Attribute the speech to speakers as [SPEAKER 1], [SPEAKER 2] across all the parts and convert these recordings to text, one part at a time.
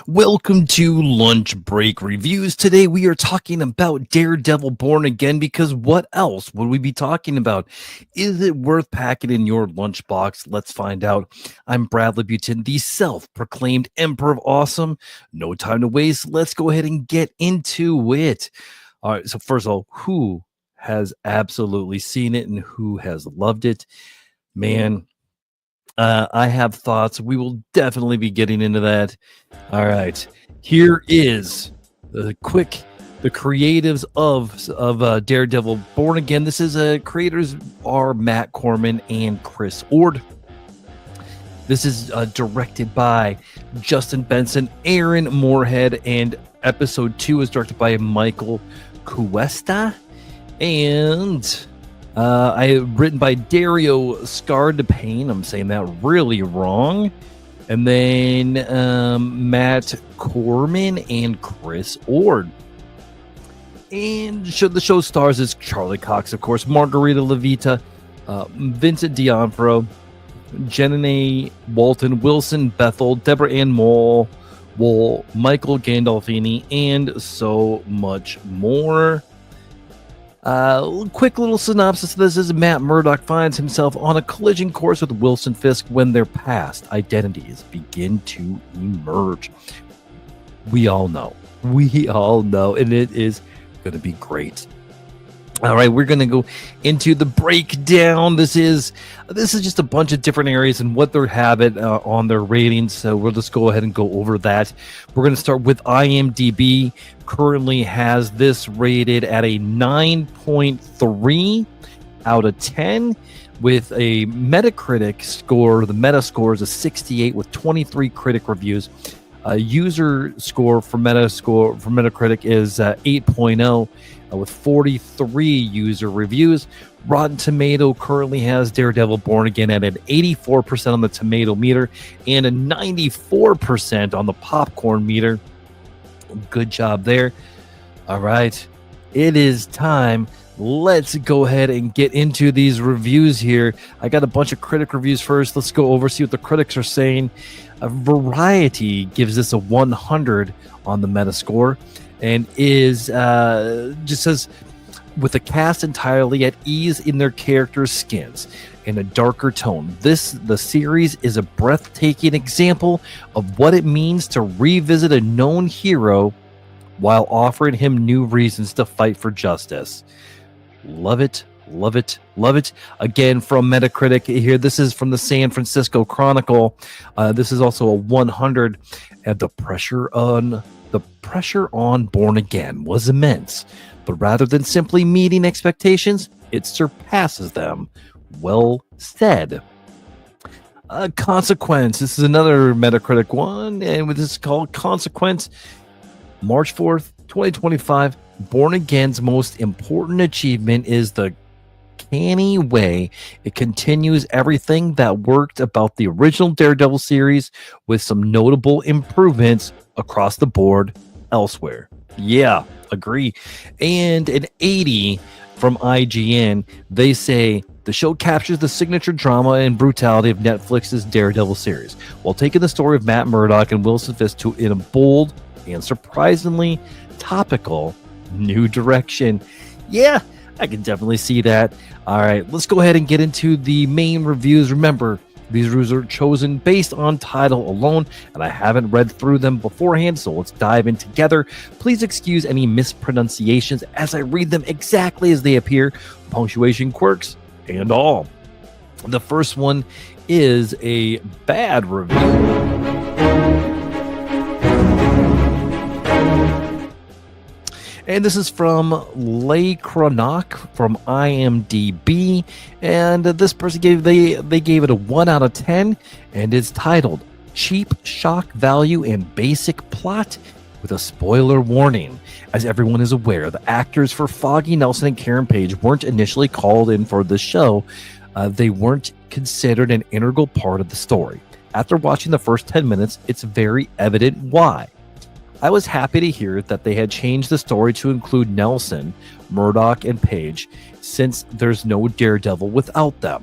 [SPEAKER 1] Welcome to Lunch Break Reviews. Today we are talking about Daredevil Born Again because what else would we be talking about? Is it worth packing in your lunchbox? Let's find out. I'm Bradley Butin, the self-proclaimed Emperor of Awesome. No time to waste. Let's go ahead and get into it. All right, so first of all, who has absolutely seen it and who has loved it? Man, I have thoughts. We will definitely be getting into that. All right. Here is the creatives of Daredevil Born Again. This is creators are Matt Corman and Chris Ord. This is directed by Justin Benson, Aaron Moorhead, and episode 2 is directed by Michael Cuesta. And written by Dario Scardapane. I'm saying that really wrong. And then Matt Corman and Chris Ord. And the show stars is Charlie Cox, of course, Margarita Levita, Vincent D'Onofrio, Jenna Walton, Wilson Bethel, Deborah Ann Woll, Michael Gandolfini, and so much more. Quick little synopsis of this is Matt Murdock finds himself on a collision course with Wilson Fisk when their past identities begin to emerge. We all know, and it is going to be great. All right, we're going to go into the breakdown. This is just a bunch of different areas and what they have it on their ratings. So we'll just go ahead and go over that. We're going to start with IMDb. Currently has this rated at a 9.3 out of 10 with a Metacritic score. The meta score is a 68 with 23 critic reviews. User score for Metacritic is 8.0 with 43 user reviews. Rotten Tomato currently has Daredevil Born Again at an 84% on the tomato meter and a 94% on the popcorn meter. Good job there. All right, it is time. Let's go ahead and get into these reviews here. I got a bunch of critic reviews first. Let's go over, see what the critics are saying. Variety gives this a 100 on the Metascore and is just says, with the cast entirely at ease in their characters' skins in a darker tone, the series is a breathtaking example of what it means to revisit a known hero while offering him new reasons to fight for justice. Love it. Love it. Love it. Again, from Metacritic here. This is from the San Francisco Chronicle. This is also a 100. And the pressure on Born Again was immense. But rather than simply meeting expectations, it surpasses them. Well said. Consequence. This is another Metacritic one. And this is called Consequence. March 4th, 2025. Born Again's most important achievement is the canny way it continues everything that worked about the original Daredevil series with some notable improvements across the board elsewhere. Yeah, agree. And an 80 from IGN, they say the show captures the signature drama and brutality of Netflix's Daredevil series while taking the story of Matt Murdock and Wilson Fisk in a bold and surprisingly topical new direction. Yeah, I can definitely see that. All right, let's go ahead and get into the main reviews. Remember, these reviews are chosen based on title alone, and I haven't read through them beforehand, so let's dive in together. Please excuse any mispronunciations as I read them exactly as they appear, punctuation quirks and all. The first one is a bad review. And this is from Leigh Cronach from IMDb. And this person gave it a 1 out of 10. And it's titled Cheap Shock Value and Basic Plot with a spoiler warning. As everyone is aware, the actors for Foggy Nelson and Karen Page weren't initially called in for the show. They weren't considered an integral part of the story. After watching the first 10 minutes, it's very evident why. I was happy to hear that they had changed the story to include Nelson, Murdock, and Page, since there's no Daredevil without them.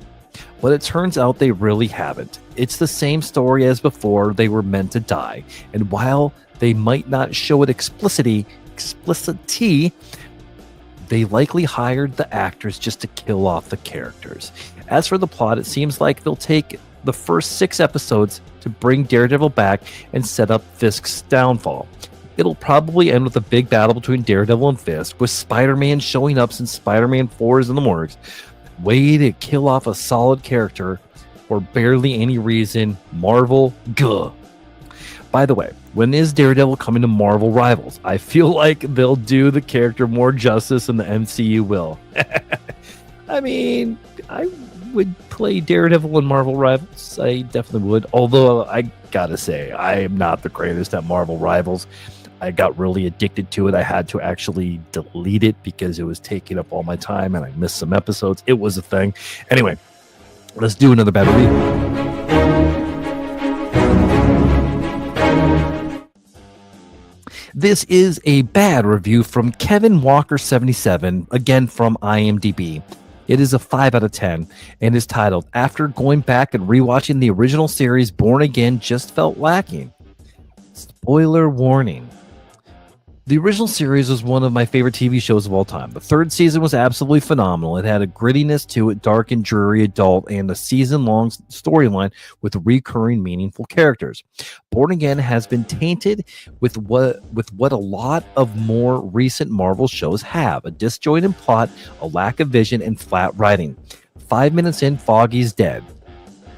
[SPEAKER 1] But it turns out they really haven't. It's the same story as before. They were meant to die. And while they might not show it explicitly, they likely hired the actors just to kill off the characters. As for the plot, it seems like they'll take the first 6 episodes to bring Daredevil back and set up Fisk's downfall. It'll probably end with a big battle between Daredevil and Fisk, with Spider-Man showing up since Spider-Man 4 is in the works. Way to kill off a solid character for barely any reason. Marvel, guh. By the way, when is Daredevil coming to Marvel Rivals? I feel like they'll do the character more justice than the MCU will. I mean, I would play Daredevil in Marvel Rivals. I definitely would. Although, I gotta say, I am not the greatest at Marvel Rivals. I got really addicted to it. I had to actually delete it because it was taking up all my time and I missed some episodes. It was a thing. Anyway, let's do another bad review. This is a bad review from Kevin Walker77, again from IMDb. It is a 5 out of 10 and is titled, "After going back and rewatching the original series, Born Again just felt lacking." Spoiler warning. The original series was one of my favorite TV shows of all time. The 3rd season was absolutely phenomenal. It had a grittiness to it, dark and dreary adult, and a season-long storyline with recurring meaningful characters. Born Again has been tainted with what a lot of more recent Marvel shows have: a disjointed plot, a lack of vision, and flat writing. 5 minutes in, Foggy's dead.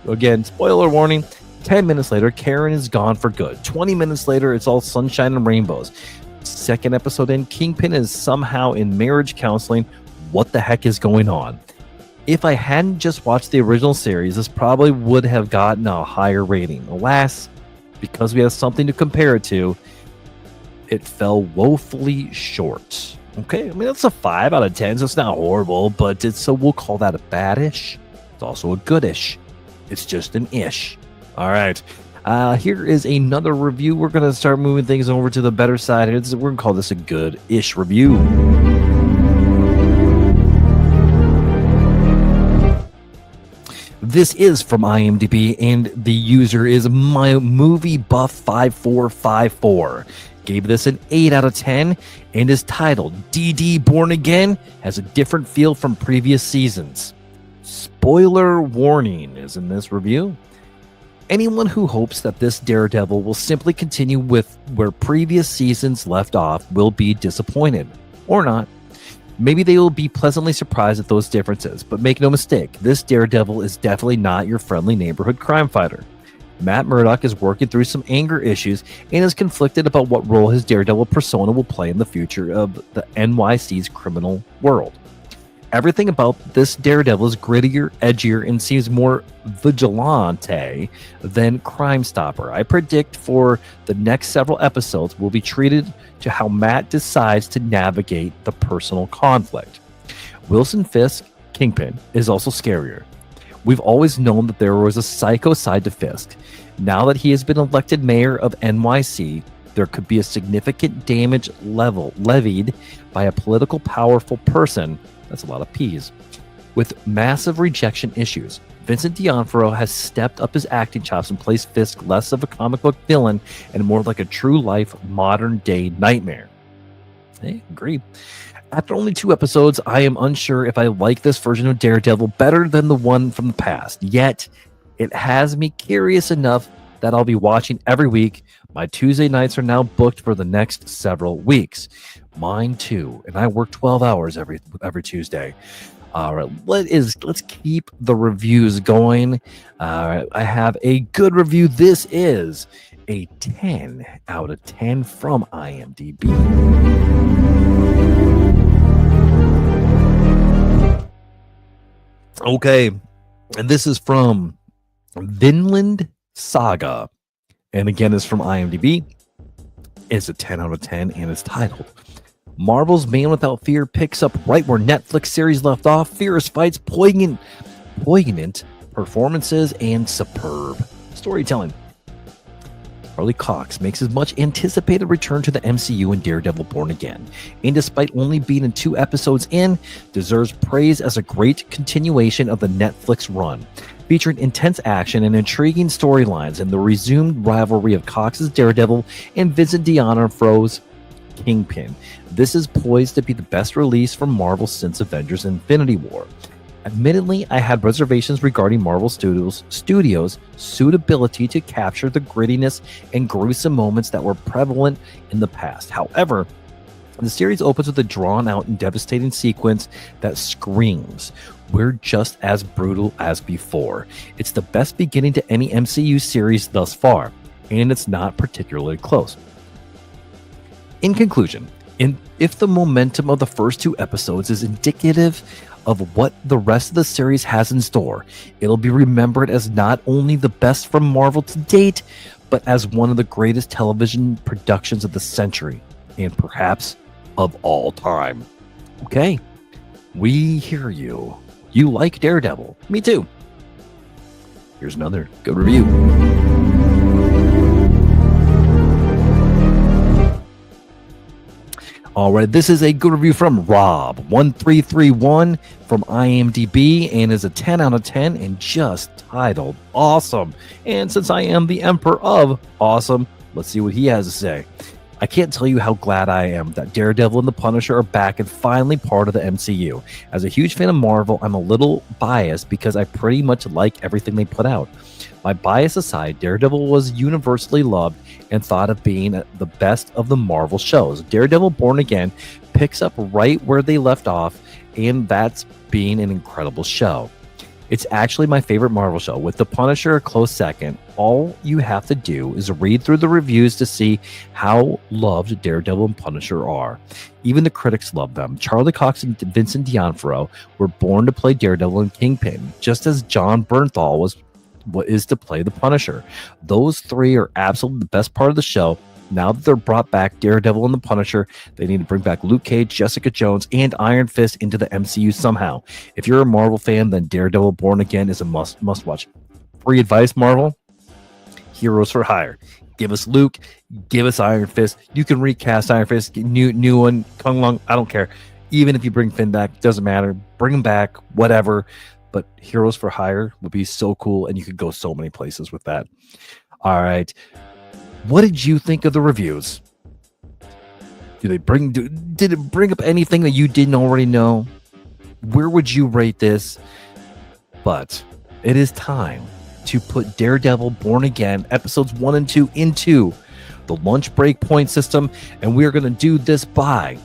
[SPEAKER 1] Again, spoiler warning. 10 minutes later, Karen is gone for good. 20 minutes later, it's all sunshine and rainbows. 2nd episode in, Kingpin is somehow in marriage counseling. What the heck is going on? If I hadn't just watched the original series, this probably would have gotten a higher rating. Alas, because we have something to compare it to, it fell woefully short. Okay, I mean, that's a 5 out of 10, so it's not horrible, but so we'll call that a bad-ish. It's also a good-ish. It's just an ish. All right. Here is another review. We're going to start moving things over to the better side. We're going to call this a good-ish review. This is from IMDb, and the user is MyMovieBuff5454. Gave this an 8 out of 10 and is titled, "DD Born Again has a different feel from previous seasons." Spoiler warning is in this review. Anyone who hopes that this Daredevil will simply continue with where previous seasons left off will be disappointed. Or not. Maybe they will be pleasantly surprised at those differences, but make no mistake, this Daredevil is definitely not your friendly neighborhood crime fighter. Matt Murdock is working through some anger issues and is conflicted about what role his Daredevil persona will play in the future of the NYC's criminal world. Everything about this Daredevil is grittier, edgier, and seems more vigilante than Crime Stopper. I predict for the next several episodes will be treated to how Matt decides to navigate the personal conflict. Wilson Fisk, Kingpin, is also scarier. We've always known that there was a psycho side to Fisk. Now that he has been elected mayor of NYC, there could be a significant damage levied by a political powerful person. That's a lot of P's. With massive rejection issues, Vincent D'Onofrio has stepped up his acting chops and placed Fisk less of a comic book villain and more like a true-life, modern-day nightmare. Hey, agree. After only 2 episodes, I am unsure if I like this version of Daredevil better than the one from the past. Yet, it has me curious enough that I'll be watching every week. My Tuesday nights are now booked for the next several weeks. Mine too, and I work 12 hours every Tuesday. All right, let's keep the reviews going. I have a good review. This is a 10 out of 10 from IMDb. Okay, and this is from Vinland Saga, and again, it's from IMDb. It's a 10 out of 10, and it's titled, "Marvel's Man Without Fear picks up right where Netflix series left off. Fierce fights, poignant performances, and superb storytelling." Charlie Cox makes his much anticipated return to the MCU in Daredevil Born Again, and despite only being in 2 episodes in, deserves praise as a great continuation of the Netflix run, featuring intense action and intriguing storylines and the resumed rivalry of Cox's Daredevil and Vincent D'Onofrio's Kingpin. This is poised to be the best release from Marvel since Avengers Infinity War. Admittedly, I had reservations regarding Marvel Studios' suitability to capture the grittiness and gruesome moments that were prevalent in the past. However, the series opens with a drawn-out and devastating sequence that screams, "We're just as brutal as before." It's the best beginning to any MCU series thus far, and it's not particularly close. In conclusion, if the momentum of the first 2 episodes is indicative of what the rest of the series has in store, it'll be remembered as not only the best from Marvel to date, but as one of the greatest television productions of the century, and perhaps of all time. Okay, we hear you. You like Daredevil. Me too. Here's another good review. All right, this is a good review from Rob1331 from IMDb, and is a 10 out of 10 and just titled Awesome. And since I am the Emperor of Awesome, let's see what he has to say. I can't tell you how glad I am that Daredevil and the Punisher are back and finally part of the MCU. As a huge fan of Marvel, I'm a little biased because I pretty much like everything they put out. My bias aside, Daredevil was universally loved and thought of being the best of the Marvel shows. Daredevil Born Again picks up right where they left off, and that's being an incredible show. It's actually my favorite Marvel show, with The Punisher a close second. All you have to do is read through the reviews to see how loved Daredevil and Punisher are. Even the critics love them. Charlie Cox and Vincent D'Onofrio were born to play Daredevil and Kingpin, just as John Bernthal was what is to play the Punisher. Those 3 are absolutely the best part of the show. Now that they're brought back Daredevil and the Punisher, they need to bring back Luke Cage, Jessica Jones, and Iron Fist into the MCU somehow. If you're a Marvel fan, then Daredevil Born Again is a must watch. Free advice, Marvel: heroes for hire. Give us Luke, give us Iron Fist. You can recast Iron Fist, new one, Kung Long, I don't care. Even if you bring Finn back, doesn't matter. Bring him back, whatever. But heroes for hire would be so cool, and you could go so many places with that. All right. What did you think of the reviews? Did it bring up anything that you didn't already know? Where would you rate this? But it is time to put Daredevil Born Again episodes 1 and 2 into the lunch break point system, and we're going to do this by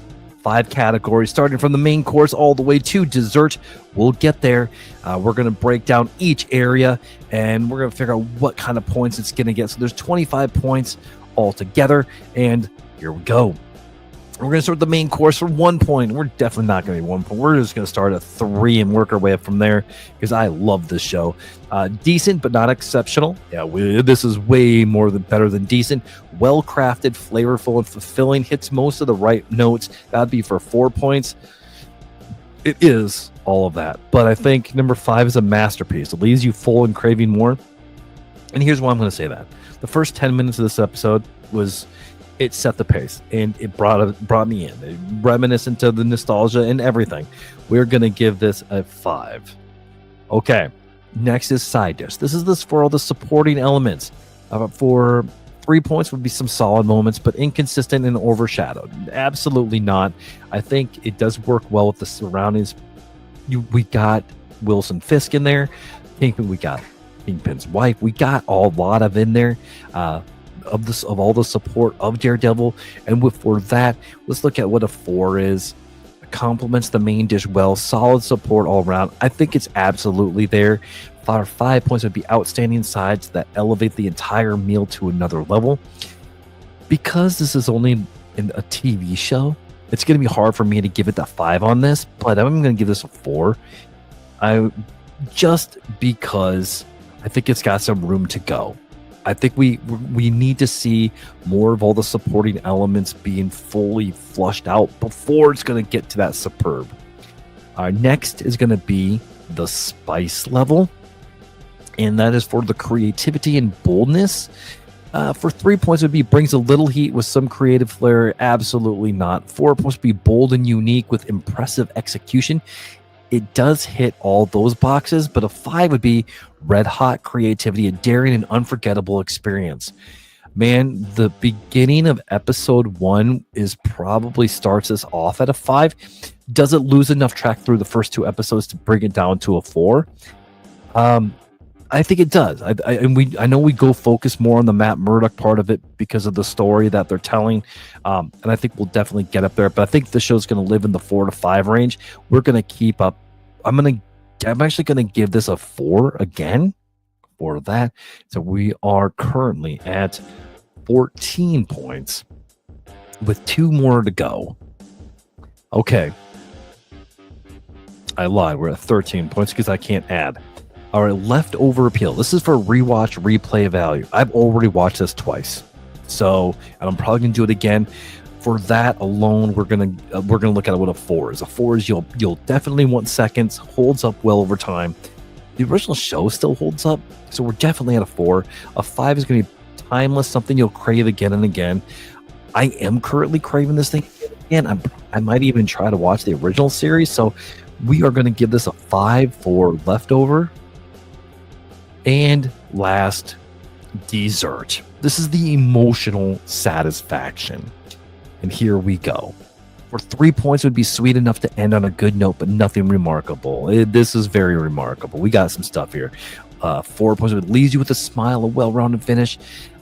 [SPEAKER 1] 5 categories, starting from the main course all the way to dessert. We'll get there. We're going to break down each area, and we're going to figure out what kind of points it's going to get. So there's 25 points altogether, and here we go. We're going to start the main course for 1 point. We're definitely not going to be 1 point. We're just going to start at 3 and work our way up from there, because I love this show. Decent, but not exceptional. Yeah, this is way better than decent. Well-crafted, flavorful, and fulfilling. Hits most of the right notes. That'd be for 4 points. It is all of that. But I think number 5 is a masterpiece. It leaves you full and craving more. And here's why I'm going to say that. The first 10 minutes of this episode it set the pace, and it brought me in. It reminiscent to the nostalgia and everything. We're going to give this a 5. Okay, next is side dish. This is for all the supporting elements. For 3 points would be some solid moments, but inconsistent and overshadowed. Absolutely not. I think it does work well with the surroundings. We got Wilson Fisk in there. Kingpin, we got Kingpin's wife. We got a lot of in there. Of all the support of Daredevil, and for that, let's look at what a 4 is. It complements the main dish well. Solid support all around. I think it's absolutely there. For 5 points would be outstanding sides that elevate the entire meal to another level. Because this is only in a TV show, it's going to be hard for me to give it the 5 on this, but I'm going to give this a 4. Just because I think it's got some room to go. I think we need to see more of all the supporting elements being fully flushed out before it's going to get to that superb. Next is going to be the spice level, and that is for the creativity and boldness. For 3 points would be brings a little heat with some creative flair. Absolutely not. 4 points would be bold and unique with impressive execution. It does hit all those boxes, but a 5 would be red hot creativity, a daring and unforgettable experience. Man, the beginning of episode 1 is probably starts us off at a 5. Does it lose enough track through the first 2 episodes to bring it down to a 4? I think it does. I know we go focus more on the Matt Murdock part of it because of the story that they're telling, and I think we'll definitely get up there. But I think the show's going to live in the 4 to 5 range. We're going to keep up. I'm actually going to give this a 4 again for that. So we are currently at 14 points with 2 more to go. Okay, I lied. We're at 13 points because I can't add. All right, Leftover Appeal. This is for rewatch replay value. I've already watched this twice, and I'm probably gonna do it again. For that alone, we're gonna look at it with a 4. As a 4 is you'll definitely want seconds. Holds up well over time. The original show still holds up, so we're definitely at a 4. A 5 is gonna be timeless, something you'll crave again and again. I am currently craving this thing again. I might even try to watch the original series. So we are gonna give this a 5 for Leftover. And last, Dessert. This is the emotional satisfaction. And here we go. For 3 points would be sweet enough to end on a good note, but nothing remarkable. This is very remarkable. We got some stuff here. 4 points would leave you with a smile, a well-rounded finish.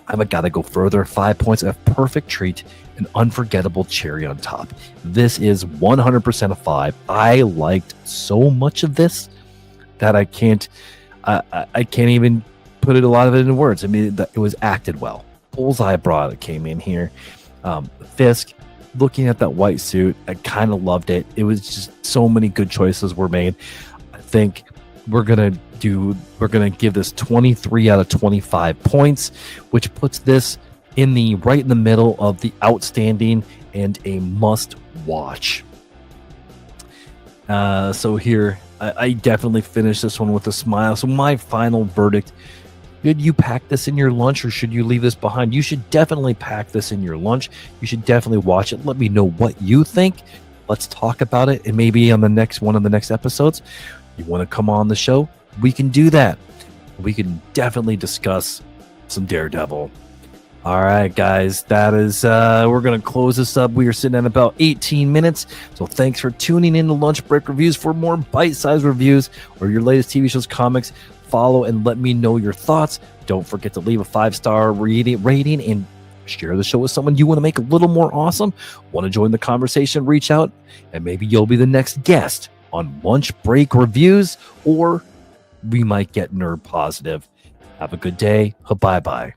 [SPEAKER 1] I've got to go further. 5 points, a perfect treat, an unforgettable cherry on top. This is 100% a 5. I liked so much of this that I can't even put a lot of it into words. I mean, it was acted well. Bullseye brought it came in here. Fisk, looking at that white suit, I kind of loved it. It was just so many good choices were made. I think we're gonna give this 23 out of 25 points, which puts this right in the middle of the outstanding and a must watch. So here, I definitely finished this one with a smile. So my final verdict, should you pack this in your lunch or should you leave this behind? You should definitely pack this in your lunch. You should definitely watch it. Let me know what you think. Let's talk about it. And maybe on the next one of the next episodes, you want to come on the show, we can do that. We can definitely discuss some Daredevil. All right, guys, that is, we're going to close this up. We are sitting at about 18 minutes. So thanks for tuning in to Lunch Break Reviews. For more bite-sized reviews or your latest TV shows, comics, follow and let me know your thoughts. Don't forget to leave a 5-star rating and share the show with someone you want to make a little more awesome. Want to join the conversation, reach out, and maybe you'll be the next guest on Lunch Break Reviews, or we might get nerd positive. Have a good day. Bye-bye.